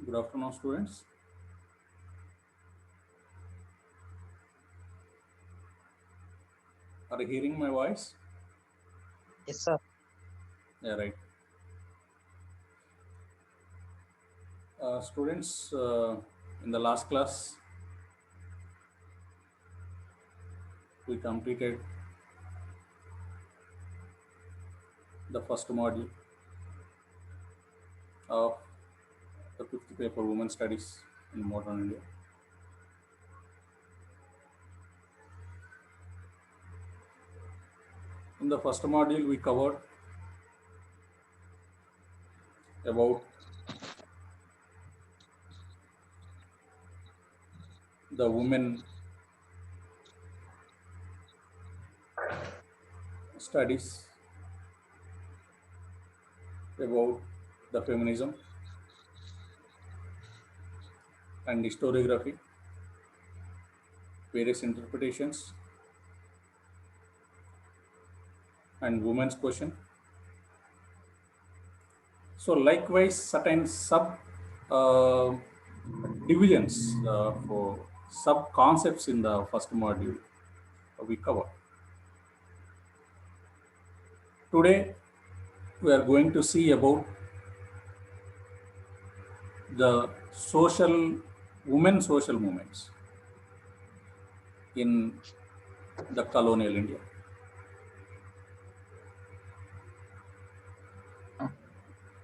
Good afternoon, students. Are you hearing my voice? Yes, sir. Yeah, right. Students, in the last class, we completed the first module of the fifth paper, Women Studies in Modern India. In the first module, we covered about the women studies, about the feminism and historiography, various interpretations, and women's question. So likewise, certain sub uh, divisions for sub concepts in the first module we covered. Today, we are going to see about the women social movements in the colonial India.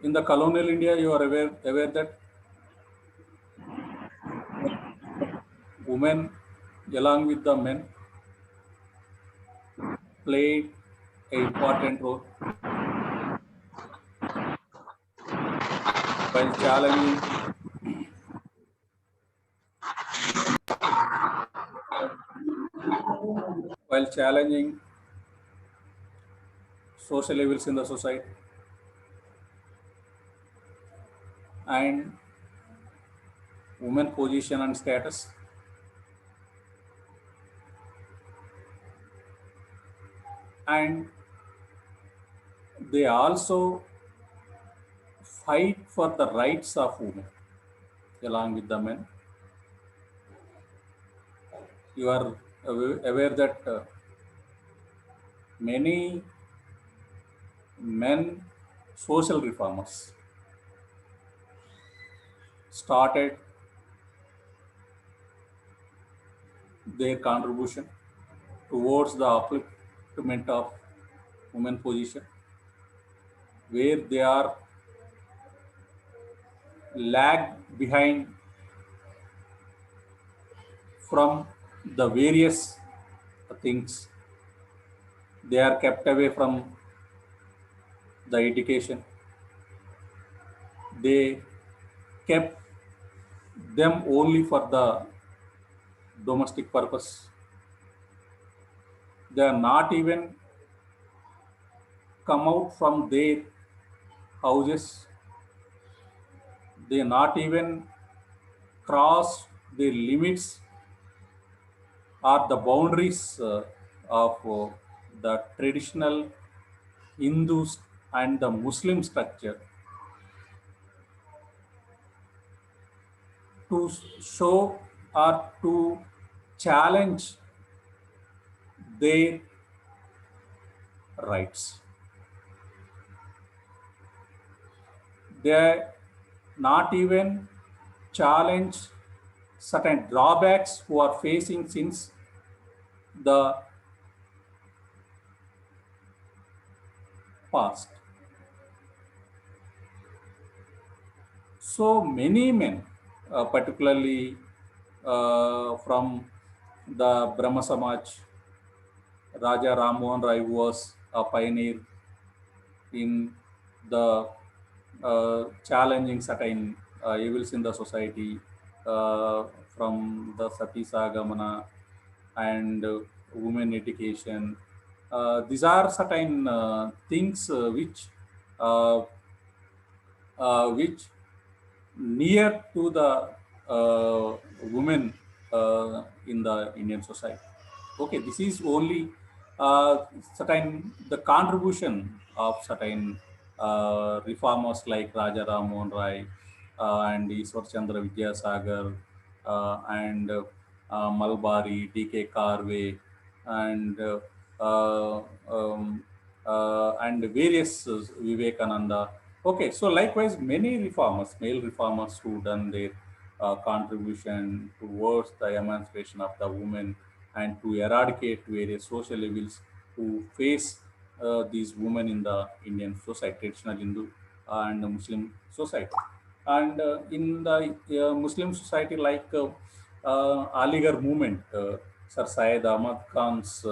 In the colonial India, you are aware that women, along with the men, played an important role while challenging social evils in the society and women position and status, and they also fight for the rights of women along with the men. You are aware that many men social reformers started their contribution towards the upliftment of women position, where they are lagged behind from the various things. They are kept away from the education. They kept them only for the domestic purpose. They are not even come out from their houses. They not even cross the limits or the boundaries of the traditional Hindus and the Muslim structure to show or to challenge their rights. They not even challenge certain drawbacks who are facing since the past. So many men, particularly from the Brahma Samaj, Raja Ram Mohan Rai was a pioneer in the challenging certain evils in the society, from the Sati Sagamana and women education. These are certain things uh, which near to the women in the Indian society. Okay, this is only certain the contribution of certain reformers like Raja Ram Mohan Rai and Iswar Chandra Vidyasagar, and Malbari, D.K. Karve, and uh, um, and various Vivekananda. Okay, so likewise, many reformers, male reformers who done their contribution towards the emancipation of the women and to eradicate various social evils who face these women in the Indian society, traditional Hindu and Muslim society. And in the Muslim society, like Aligarh movement, Sir Syed Ahmad Khan's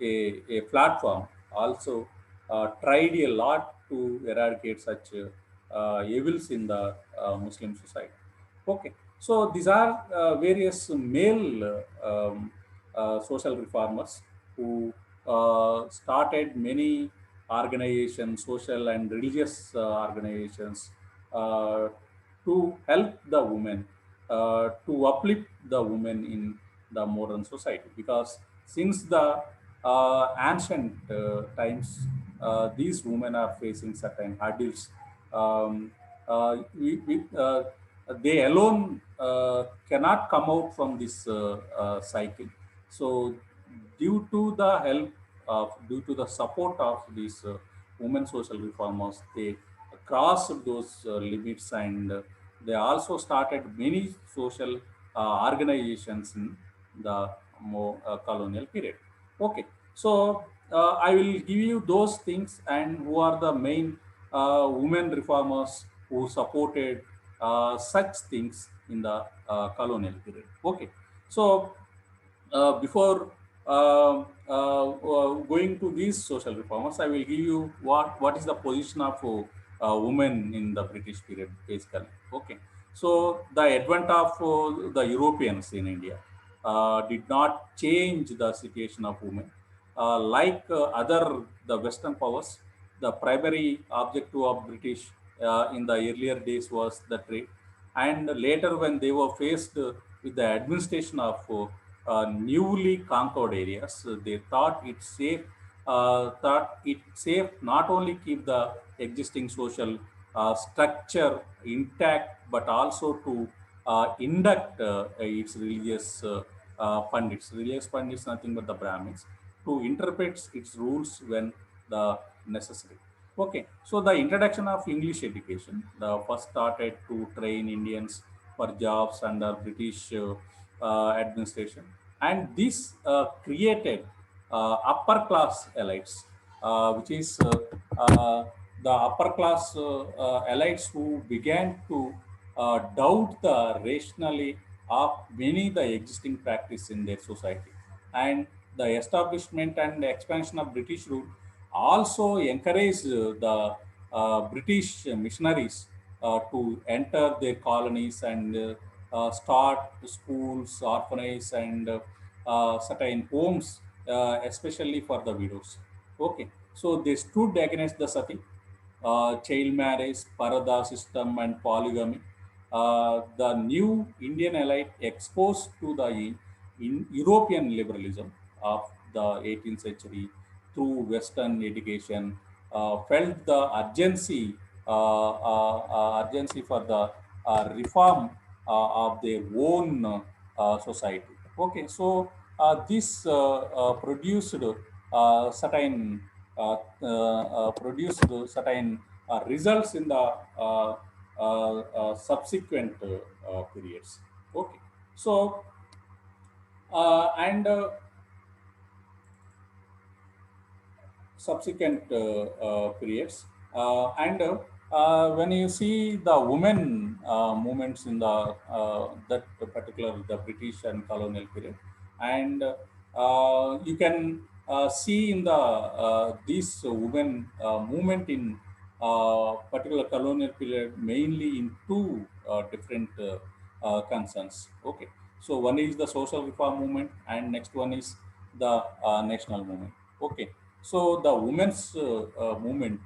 a platform also tried a lot to eradicate such evils in the Muslim society. Okay, so these are various male social reformers who started many organizations, social and religious organizations, uh, to help the women, to uplift the women in the modern society. Because since the ancient times, these women are facing certain hurdles. Um, they alone cannot come out from this cycle. So, due to the support of these women social reformers, they crossed those limits, and they also started many social organizations in the more colonial period. Okay, so I will give you those things and who are the main women reformers who supported such things in the colonial period. Okay, so before going to these social reformers, I will give you what is the position of women in the British period, basically. Okay, so the advent of the Europeans in India did not change the situation of women. Like other the Western powers, the primary objective of British in the earlier days was the trade, and later when they were faced with the administration of newly conquered areas, they thought it safe not only keep the existing social structure intact, but also to induct its religious pundits. Religious pundits, nothing but the Brahmins, to interpret its rules when the necessary. Okay, so the introduction of English education, the first started to train Indians for jobs under British administration, and this created upper class elites, which is the upper class elites who began to doubt the rationality of many the existing practice in their society, and the establishment and expansion of British rule also encouraged the British missionaries to enter their colonies and start schools, orphanages, and certain homes, especially for the widows. Okay, so they stood against the sati, child marriage, parada system, and polygamy. The new Indian elite exposed to the in European liberalism of the 18th century through Western education felt the urgency for the reform of their own society. Okay, so this produced certain results in the subsequent periods. Okay, so and subsequent periods. And when you see the women movements in the that particular the British and colonial period, and you can see in the this women movement in particular colonial period mainly in two different concerns. Okay, so one is the social reform movement, and next one is the national movement. Okay, so the women's movement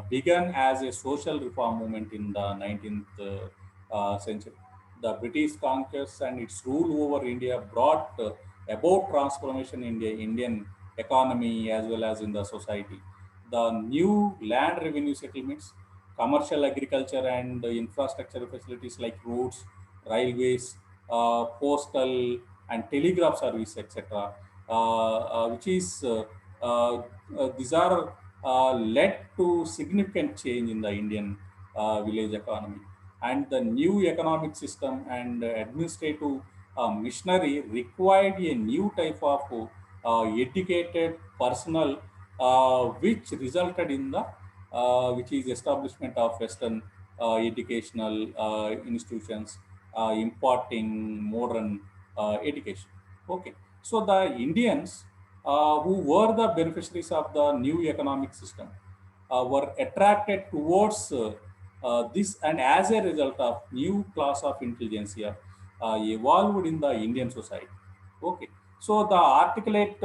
began as a social reform movement in the 19th century. The British conquest and its rule over India brought about transformation in the Indian economy as well as in the society. The new land revenue settlements, commercial agriculture and infrastructure facilities like roads, railways, postal and telegraph service, etc. Which is these are led to significant change in the Indian village economy, and the new economic system and administrative machinery required a new type of educated personnel, which resulted in the which is establishment of Western educational institutions, imparting modern education. Okay, so the Indians who were the beneficiaries of the new economic system were attracted towards this, and as a result of new class of intelligentsia evolved in the Indian society. Okay, so the articulate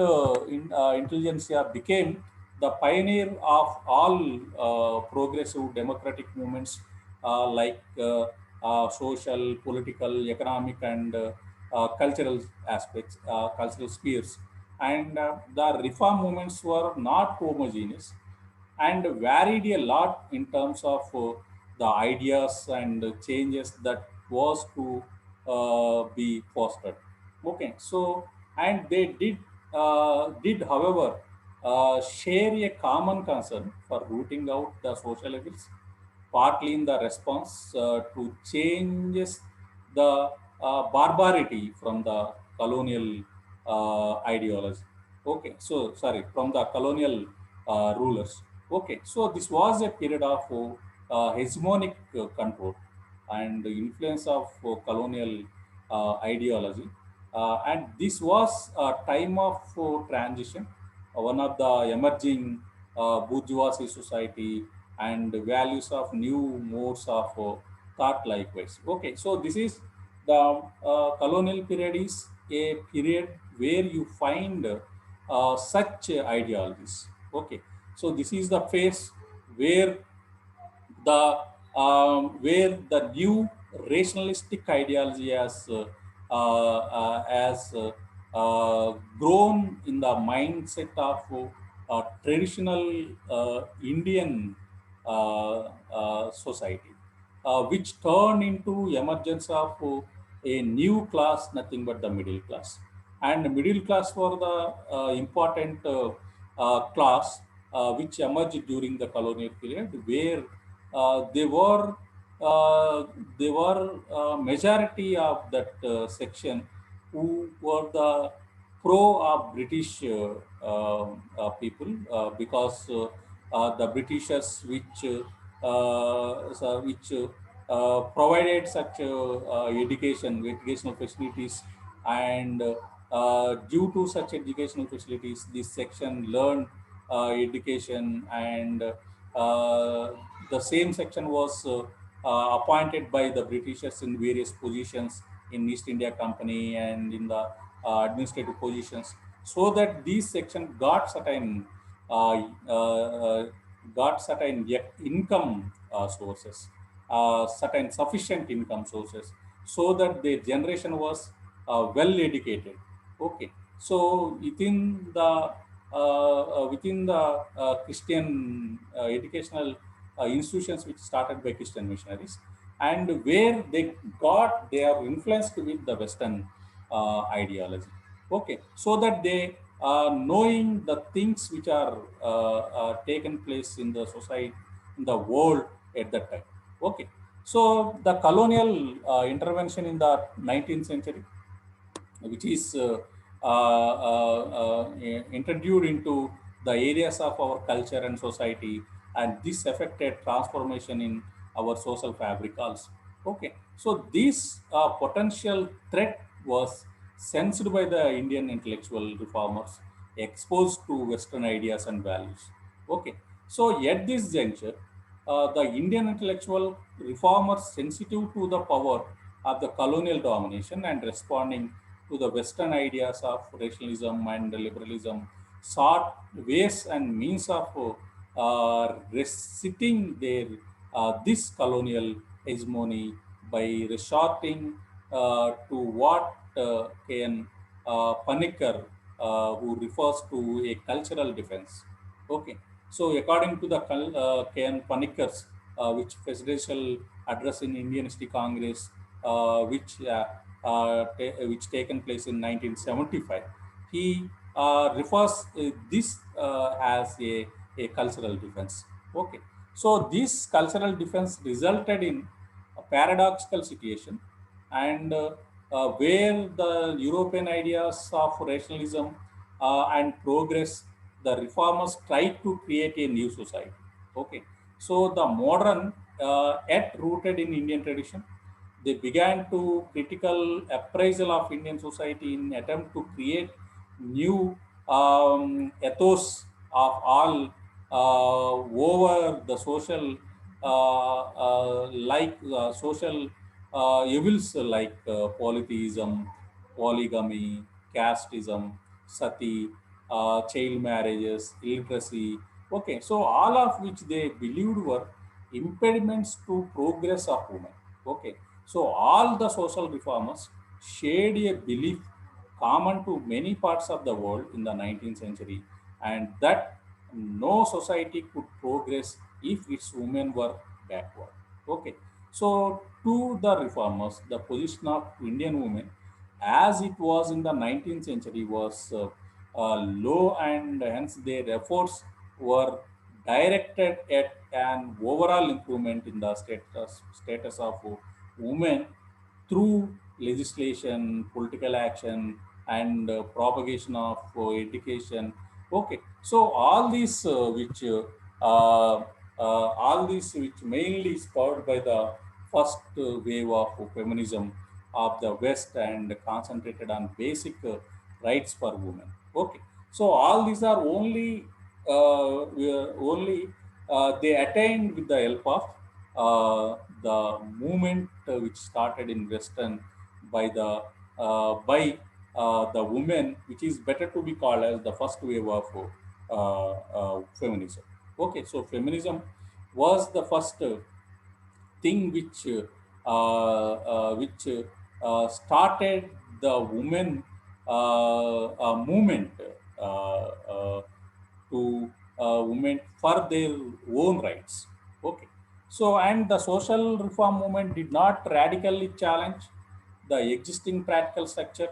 intelligentsia became the pioneer of all progressive democratic movements like social, political, economic, and cultural aspects, cultural spheres. And the reform movements were not homogeneous and varied a lot in terms of the ideas and changes that was to be fostered. Okay, so and they however, share a common concern for rooting out the social evils, partly in the response to changes the barbarity from the colonial ideology. Okay, so sorry, from the colonial rulers. Okay, so this was a period of hegemonic control and the influence of colonial ideology. And this was a time of transition, one of the emerging bourgeoisie society and values of new modes of thought likewise. Okay, so this is the colonial period is a period where you find such ideologies. Okay, so this is the phase where where the new rationalistic ideology has grown in the mindset of traditional Indian society, which turned into emergence of a new class, nothing but the middle class. And the middle class were the important class which emerged during the colonial period, where they were majority of that section who were the pro of British people, because the Britishers which provided such educational facilities, and due to such educational facilities, this section learned education, and the same section was appointed by the Britishers in various positions in East India Company and in the administrative positions, so that these section uh, uh, got certain income sources, certain sufficient income sources, so that their generation was well educated. Okay, so within the Christian educational institutions which started by Christian missionaries, and where they are influenced with the Western ideology. Okay, so that they are knowing the things which are taken place in the society, in the world at that time. Okay, so the colonial intervention in the 19th century, which is introduced into the areas of our culture and society, and this affected transformation in our social fabric also. Okay, so this potential threat was sensed by the Indian intellectual reformers exposed to Western ideas and values. Okay, so at this juncture, the Indian intellectual reformers, sensitive to the power of the colonial domination and responding to the Western ideas of rationalism and liberalism, sought ways and means of restricting their this colonial hegemony by resorting to what K.N. Panikkar, who refers to a cultural defense. Okay, so according to the K.N. Panikkar's which presidential address in Indian History Congress, which taken place in 1975, he refers this as a cultural defense. Okay, so this cultural defense resulted in a paradoxical situation, and where the European ideas of rationalism and progress, the reformers tried to create a new society. Okay, so the modern, yet rooted in Indian tradition, they began to critical appraisal of Indian society in attempt to create new ethos of all over the social social evils like polytheism, polygamy, casteism, sati, child marriages, illiteracy. Okay, so all of which they believed were impediments to progress of women. Okay, so all the social reformers shared a belief common to many parts of the world in the 19th century, and that no society could progress if its women were backward. Okay, so to the reformers, the position of Indian women as it was in the 19th century was low, and hence their efforts were directed at an overall improvement in the status of women through legislation, political action, and propagation of education. Okay, so all these which mainly spurred by the first wave of feminism of the West and concentrated on basic rights for women. Okay, so all these are only they attained with the help of the movement which started in Western by the women, which is better to be called as the first wave of feminism. Okay, so feminism was the first thing which started the women movement uh, uh, to women for their own rights. Okay, so and the social reform movement did not radically challenge the existing practical structure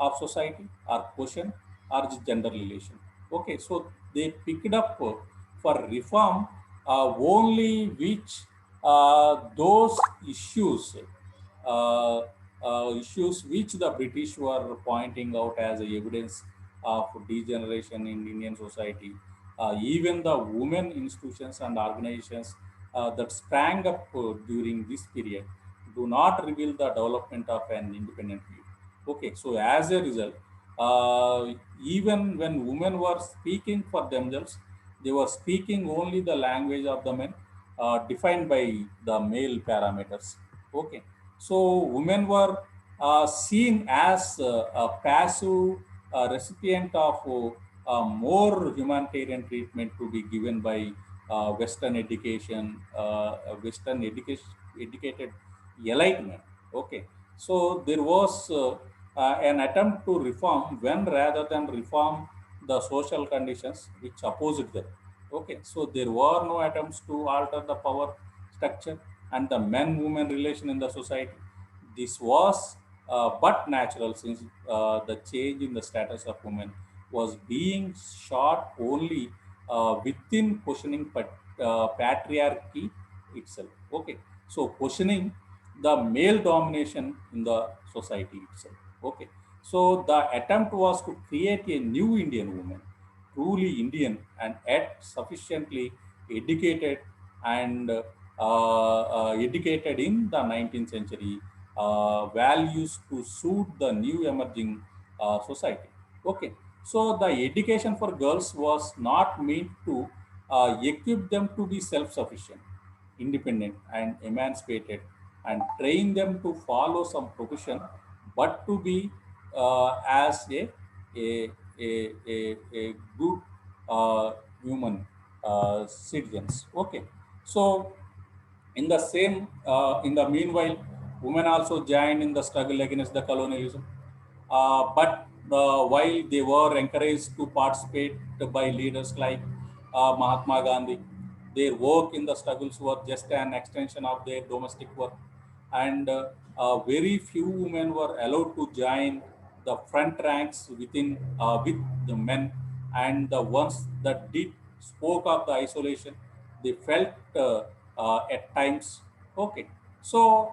of society or question or the gender relation. Okay, so they picked up for reform only which those uh, issues which the British were pointing out as a evidence of degeneration in Indian society. Even the women institutions and organizations that sprang up during this period do not reveal the development of an independent view. Okay, so as a result, even when women were speaking for themselves, they were speaking only the language of the men, defined by the male parameters. Okay, so women were seen as a passive recipient of more humanitarian treatment to be given by Western education, educated enlightenment. Okay, so there was an attempt to reform when rather than reform the social conditions which opposed them. Okay, so there were no attempts to alter the power structure and the men-women relation in the society. This was but natural, since the change in the status of women was being sought only within questioning patriarchy itself. Okay, so questioning the male domination in the society itself. Okay, so the attempt was to create a new Indian woman, truly Indian and yet sufficiently educated and educated in the 19th century values to suit the new emerging society. Okay, so the education for girls was not meant to equip them to be self-sufficient, independent, and emancipated, and train them to follow some profession, but to be as a, a good human citizens. Okay, so in the meanwhile, women also joined in the struggle against the colonialism. But while they were encouraged to participate by leaders like Mahatma Gandhi, Their work in the struggles were just an extension of their domestic work, and very few women were allowed to join the front ranks with the men, and the ones that did spoke of the isolation they felt at times. Okay, so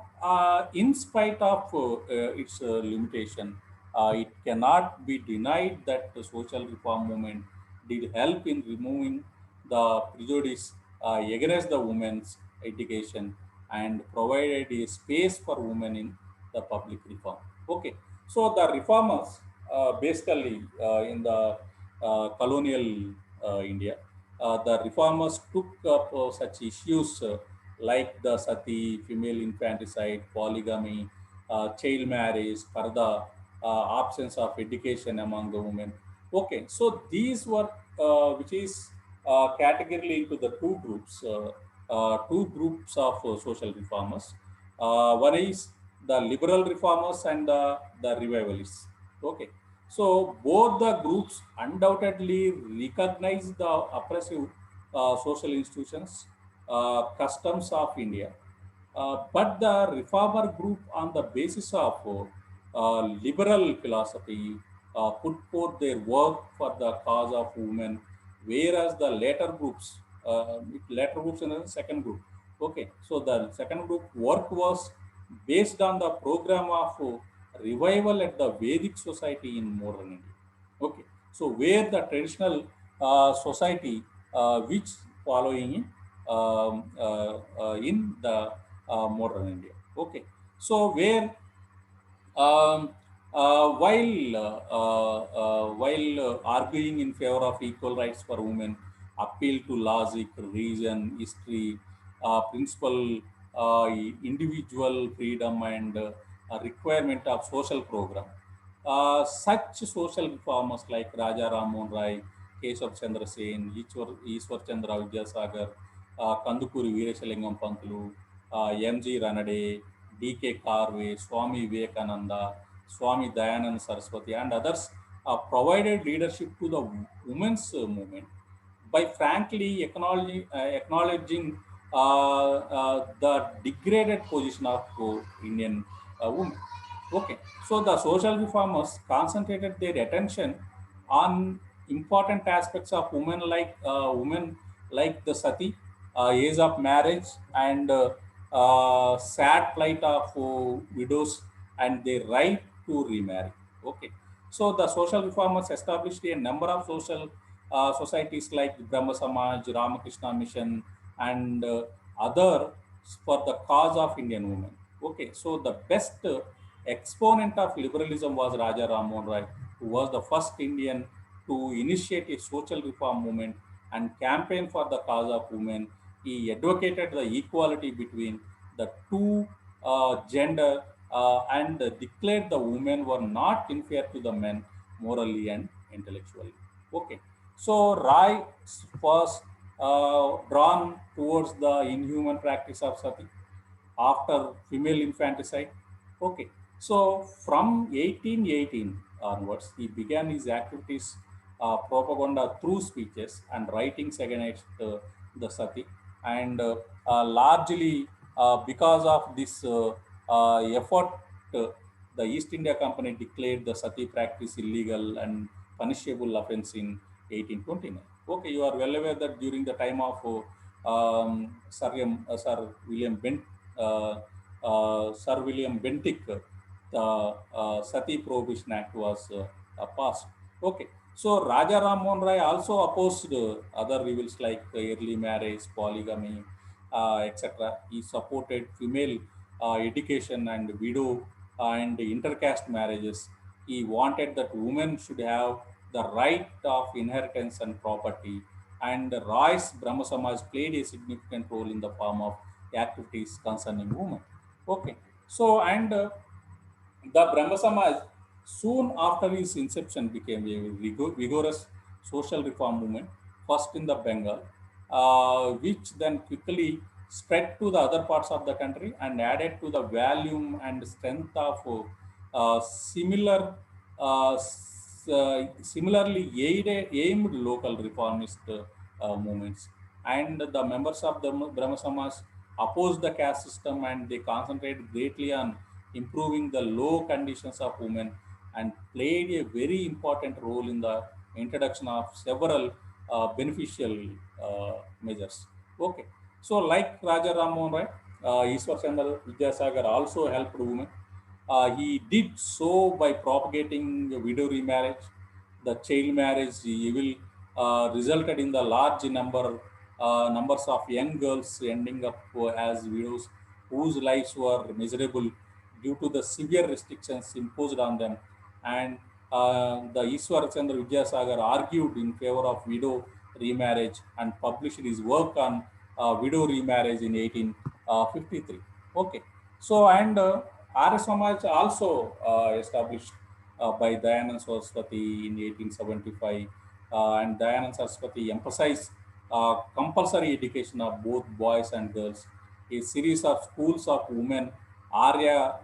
in spite of its limitation, it cannot be denied that the social reform movement did help in removing the prejudice against the women's education and provided a space for women in the public reform. Okay, so the reformers basically in the colonial India, the reformers took up such issues like the sati, female infanticide, polygamy, child marriage, parda, absence of education among the women. Okay, so these were which is categorically into the two groups of social reformers. One is the liberal reformers and the revivalists. Okay, so both the groups undoubtedly recognize the oppressive social institutions, customs of India, but the reformer group, on the basis of liberal philosophy, put forth their work for the cause of women, whereas the later groups in the second group. Okay, so the second group work was based on the program of revival at the Vedic society in modern India. Okay, so where the traditional society, which following in the modern India. Okay, so where um, while arguing in favor of equal rights for women, appeal to logic, reason, history, principle, individual freedom, and requirement of social program. Such social reformers like Raja Ram Mohan Rai, Keshav Chandra Sen, Ishwar Chandra Vidyasagar, Kandukuri Veerashalingam Pantulu, M.G. Ranade, D.K. Karve, Swami Vivekananda, Swami Dayanand Saraswati, and others provided leadership to the women's movement by frankly acknowledging the degraded position of Indian women. Okay, so the social reformers concentrated their attention on important aspects of women like the sati, age of marriage, and sad plight of widows and their right to remarry. Okay, so the social reformers established a number of social societies like Brahma Samaj, Ramakrishna Mission, and other for the cause of Indian women. Okay, so the best exponent of liberalism was Raja Ram Mohan Rai, who was the first Indian to initiate a social reform movement and campaign for the cause of women. He advocated the equality between the two gender and declared the women were not inferior to the men morally and intellectually. Okay, so Rai was drawn towards the inhuman practice of sati after female infanticide. Okay, so from 1818 onwards, he began his activities propaganda through speeches and writings against the sati, and largely because of this effort, uh, the East India Company declared the sati practice illegal and punishable offense in 1829. Okay, you are well aware that during the time of Sir William Sir William Bentinck, the Sati Prohibition Act was passed. Okay, so Raja Ram Mohan Rai also opposed other evils like early marriage, polygamy, etc. He supported female education and widow and intercaste marriages. He wanted that women should have the right of inheritance and property. And Roy's Brahma Samaj played a significant role in the form of activities concerning women. Okay, so and the Brahma Samaj, soon after its inception, became a vigorous social reform movement, first in the Bengal, which then quickly spread to the other parts of the country and added to the volume and strength of similarly aimed local reformist movements. and the members of the Brahma Samaj opposed the caste system, and they concentrated greatly on improving the low conditions of women and played a very important role in the introduction of several beneficial measures. Okay, so like Raja Ram Mohan Rai, Ishwar Chandra Vidyasagar also helped women. He did so by propagating widow remarriage. The child marriage evil resulted in the large numbers of young girls ending up as widows whose lives were miserable due to the severe restrictions imposed on them. And the Ishwar Chandra Vidyasagar argued in favor of widow remarriage and published his work on widow remarriage in 1853. Okay, so and Arya Samaj also established by Dayanand Saraswati in 1875, and Dayanand Saraswati emphasized compulsory education of both boys and girls. A series of schools of women, Arya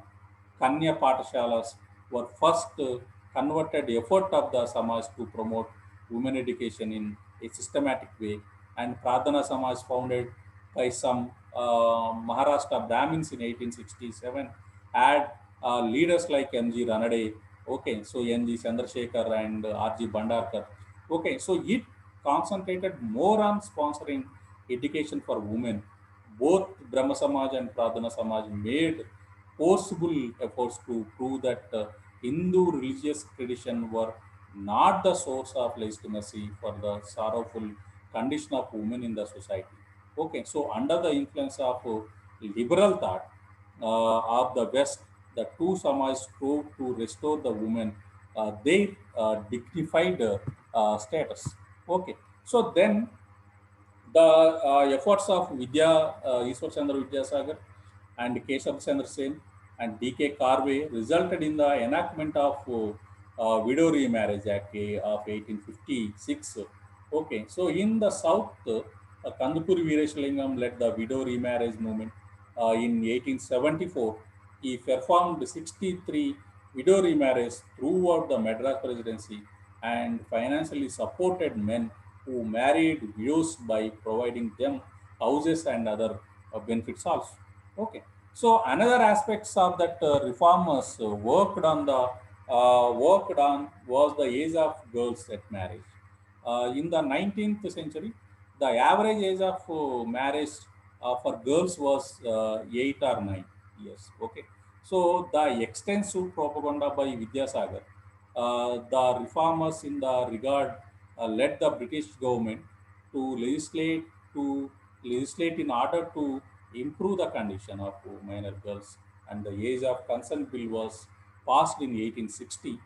Kanya Patashalas, were first converted effort of the Samaj to promote women education in a systematic way, and Pradhana Samaj, founded by some Maharashtra Brahmins in 1867, had leaders like M.G. Ranade, okay, so N.G. Chandrasekhar and R.G. Bhandarkar. Okay, so it concentrated more on sponsoring education for women. Both Brahma Samaj and Pradhana Samaj made forcible efforts to prove that Hindu religious tradition were not the source of legitimacy for the sorrowful condition of women in the society. Okay, so under the influence of liberal thought of the West, the two Samaj strove to restore the women their dignified status. Okay, so then the efforts of Ishwar Chandra Vidyasagar and Keshav Chandra Sen and D.K. Karve resulted in the enactment of Widow Remarriage Act of 1856. Okay, so in the south, Kandapuri Veerashalingam led the widow remarriage movement. In 1874, he performed 63 widow remarriages throughout the Madras Presidency and financially supported men who married widows by providing them houses and other benefits also. Okay. So another aspects of that reformers worked on was the age of girls at marriage. In the 19th century, the average age of marriage for girls was 8 or 9 years. Okay, so the extensive propaganda by Vidyasagar, the reformers in the regard led the British government to legislate in order to improve the condition of minor girls, and the age of consent bill was passed in 1860,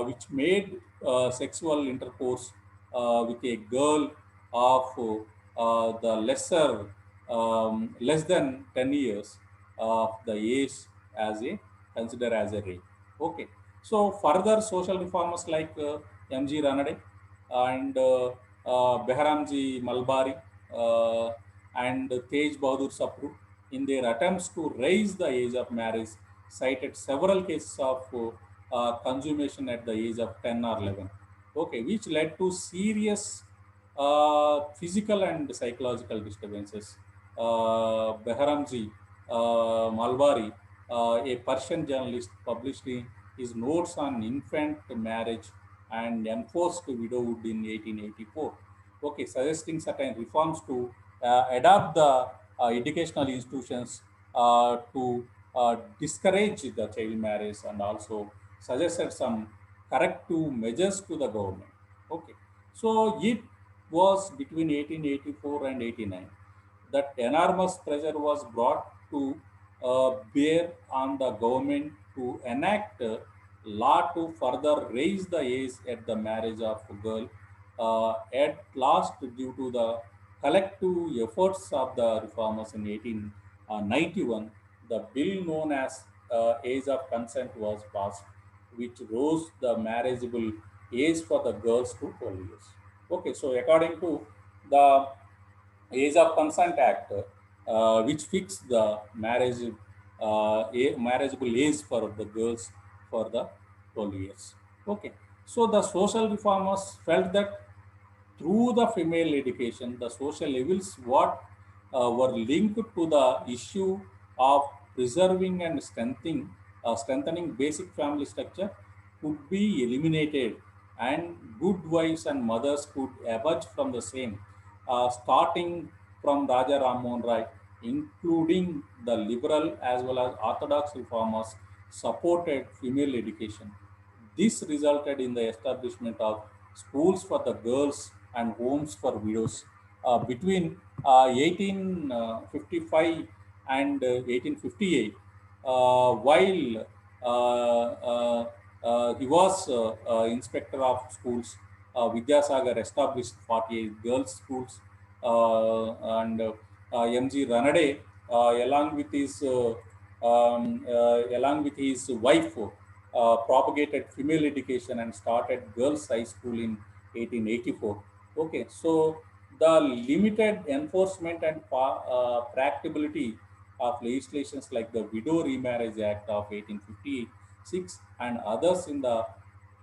which made sexual intercourse with a girl of the less than 10 years of the age as a considered as a rape. Okay, so further social reformers like M.G. Ranade and Behramji Malbari and Tej Bahadur Sapru, in their attempts to raise the age of marriage, cited several cases of consummation at the age of 10 or 11. Okay, which led to serious physical and psychological disturbances. Behramji Malbari, a Persian journalist, published his notes on infant marriage and enforced widowhood in 1884. Okay, suggesting certain reforms to adopt the educational institutions to discourage the child marriage, and also suggested some corrective measures to the government. Okay, so it was between 1884 and 89 that enormous pressure was brought to bear on the government to enact law to further raise the age at the marriage of a girl. At last, due to the collective efforts of the reformers in 1891, the bill known as Age of Consent was passed, which rose the marriageable age for the girls to 12 years. Okay, so according to the Age of Consent Act, which fixed the marriageable age for the girls for the 12 years. Okay, so the social reformers felt that through the female education, the social evils what were linked to the issue of preserving and strengthening basic family structure could be eliminated, and good wives and mothers could emerge from the same, starting from Raja Ram Mohan Rai, including the liberal as well as orthodox reformers, supported female education. This resulted in the establishment of schools for the girls and homes for widows. Between 1855 and 1858, while he was inspector of schools, Vidyasagar established 48 girls' schools, and M.G. Ranade, along with his wife, propagated female education and started girls' high school in 1884. Okay, so the limited enforcement and practicability of legislations like the Widow Remarriage Act of 1856 and others in the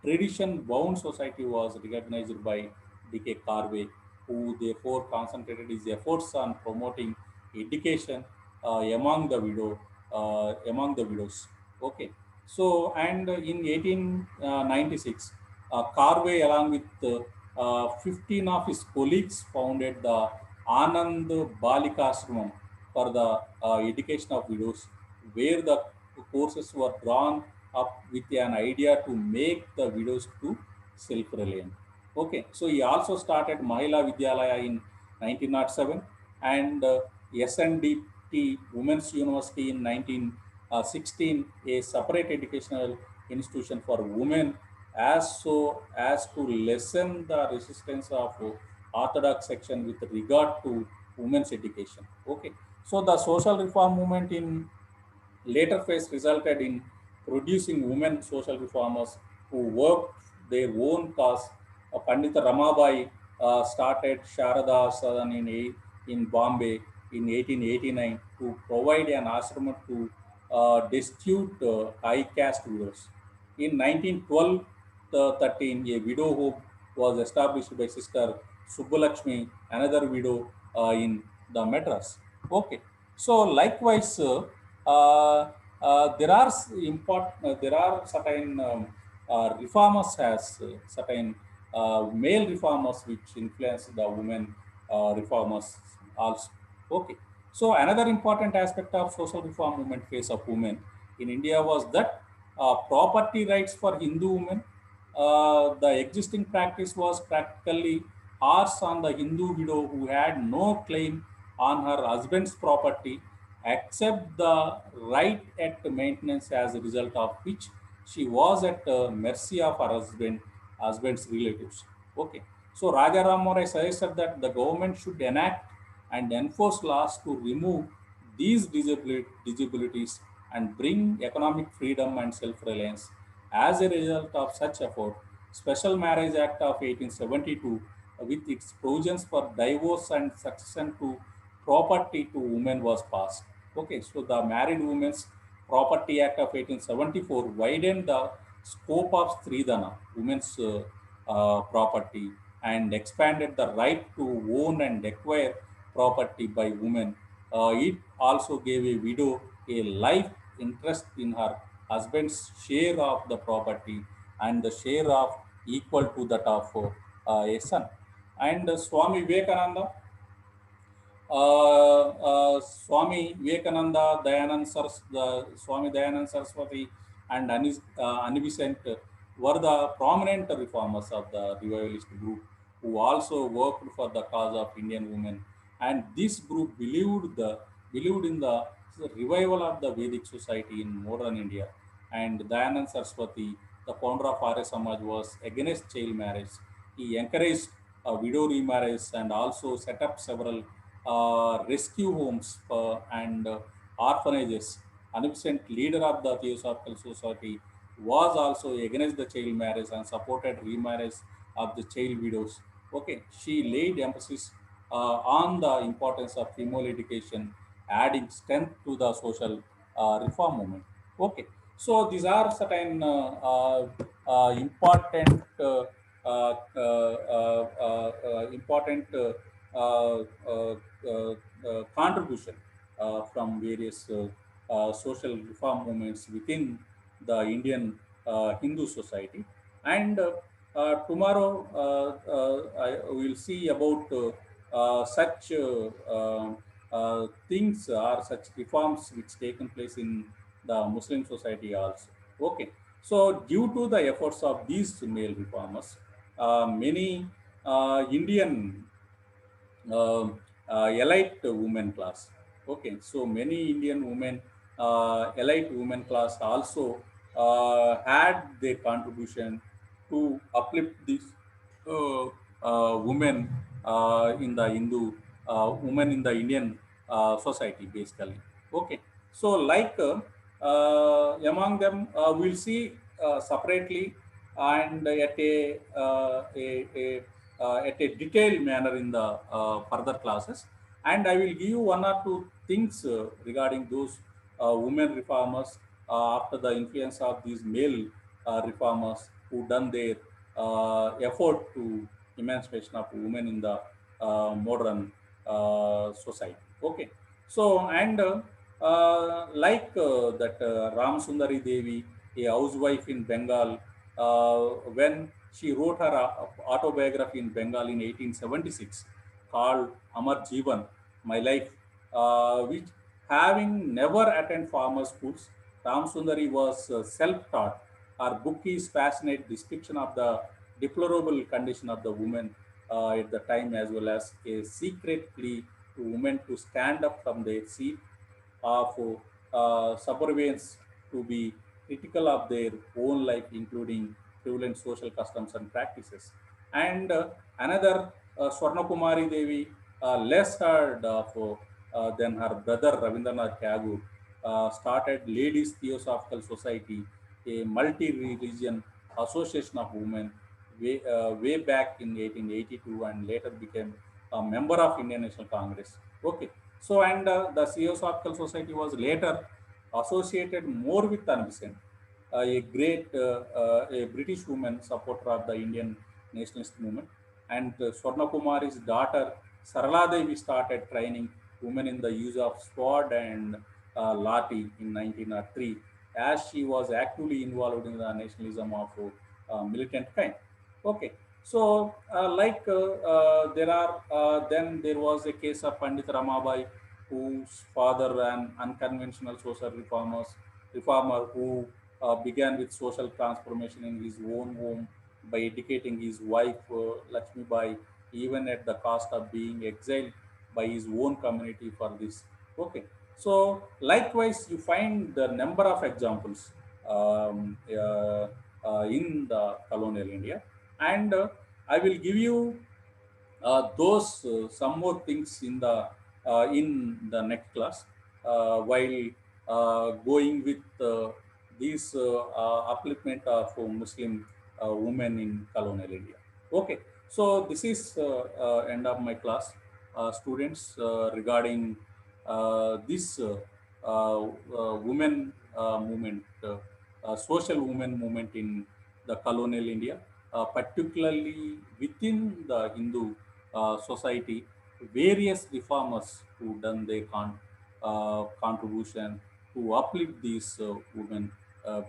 tradition bound society was recognized by D.K. Karve, who therefore concentrated his efforts on promoting education among the widows. Okay, so and in 1896, Karve, along with 15 of his colleagues, founded the Anand Balika Ashramam for the education of widows, where the courses were drawn up with an idea to make the widows to self-reliant. Okay, so he also started Mahila Vidyalaya in 1907 and SNDT Women's University in 1916, a separate educational institution for women, as so as to lessen the resistance of orthodox section with regard to women's education. Okay, so the social reform movement in later phase resulted in producing women social reformers who worked their own cause. Pandita Ramabai started Sharada Sadan in Bombay in 1889 to provide an ashram to destitute high caste widows. In 1912 13, a widow home was established by Sister Subbalakshmi, another widow in the Madras. Okay, so likewise, there are certain reformers has certain male reformers which influence the women reformers also. Okay, so another important aspect of social reform movement phase of women in India was that property rights for Hindu women. The existing practice was practically harsh on the Hindu widow who had no claim on her husband's property except the right at maintenance, as a result of which she was at mercy of her husband's relatives. Okay, so Raja Ram Mohan Rai suggested that the government should enact and enforce laws to remove these disabilities and bring economic freedom and self-reliance. As a result of such effort, Special Marriage Act of 1872, with its provisions for divorce and succession to property to women, was passed. Okay, so the Married Women's Property Act of 1874 widened the scope of Stridhana, women's property, and expanded the right to own and acquire property by women. It also gave a widow a life interest in her husband's share of the property and the share of equal to that of a son. And Swami Vivekananda, Swami Vivekananda, Swami Dayanand Saraswati, and Anibisant were the prominent reformers of the revivalist group who also worked for the cause of Indian women. And this group believed in the revival of the Vedic society in modern India. And Dayanand Saraswati, the founder of Arya Samaj, was against child marriage. He encouraged widow remarriage and also set up several rescue homes and orphanages. Beneficent leader of the Theosophical Society was also against the child marriage and supported remarriage of the child widows. Okay, she laid emphasis on the importance of female education, adding strength to the social reform movement. Okay, so these are certain important important uh, uh, contribution from various social reform movements within the Indian Hindu society. And tomorrow I will see about such things or such reforms which taken place in the Muslim society also. Okay, so due to the efforts of these male reformers, many Indian elite women class. Okay, so many Indian women, elite women class also had their contribution to uplift these uh, women in the Hindu, women in the Indian society, basically. Okay, so like among them, we'll see separately and at a detailed manner in the further classes. And I will give you one or two things regarding those women reformers after the influence of these male reformers who done their effort to emancipation of women in the modern society. Okay, so and like that Ram Sundari Devi, a housewife in Bengal, when she wrote her autobiography in Bengal in 1876 called Amar Jeevan, My Life, which having never attended farmer schools, Ram Sundari was self-taught. Her book is passionate description of the deplorable condition of the women at the time, as well as a secret plea to women to stand up from their seat of suburbans to be critical of their own life, including prevalent social customs and practices. And another, Swarna Kumari Devi, less heard of than her brother Ravindranath Tagore, started Ladies Theosophical Society, a multi-religion association of women, way back in 1882, and later became a member of Indian National Congress. Okay, so and the Theosophical Society was later associated more with Anne a great a British woman supporter of the Indian nationalist movement. And Swarna Kumari's daughter Sarala Devi started training women in the use of sword and lati in 1903, as she was actively involved in the nationalism of militant kind. Okay, so there are then there was a case of Pandit Ramabai, whose father an unconventional social reformer who began with social transformation in his own home by educating his wife Lakshmi Bai, even at the cost of being exiled by his own community for this. Okay, so likewise, you find the number of examples in the colonial India, and I will give you those some more things in the next class while going with these upliftment of Muslim women in colonial India. Okay, so this is end of my class, students, regarding this women movement, social women movement in the colonial India, particularly within the Hindu society, various reformers who done their contribution to uplift these women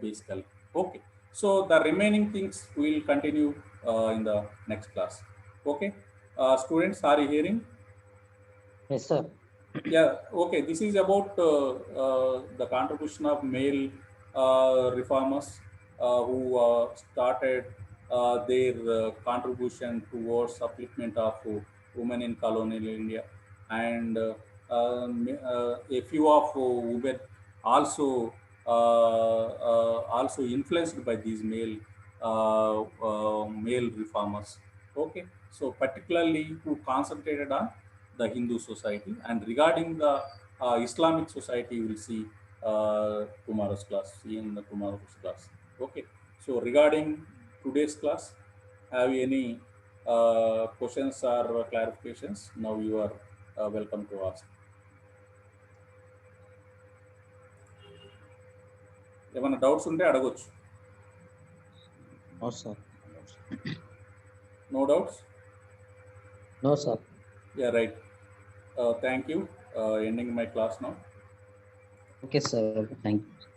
basically. Okay, so the remaining things will continue in the next class. Okay, students, are you hearing? Yes, sir. Yeah, okay. This is about the contribution of male reformers who started their contribution towards upliftment of women in colonial India, and a few of women also also influenced by these male reformers. Okay, so particularly who concentrated on the Hindu society. And regarding the Islamic society, you will see tomorrow's class, see in the tomorrow's class. Okay. So regarding today's class, have you any questions or clarifications? Now you are welcome to ask. ఏమైనా doubts ఉంటే అడగొచ్చు. No, sir. No doubts? No, sir. Yeah, right. Thank you. Ending my class now. Okay, sir. Thank you.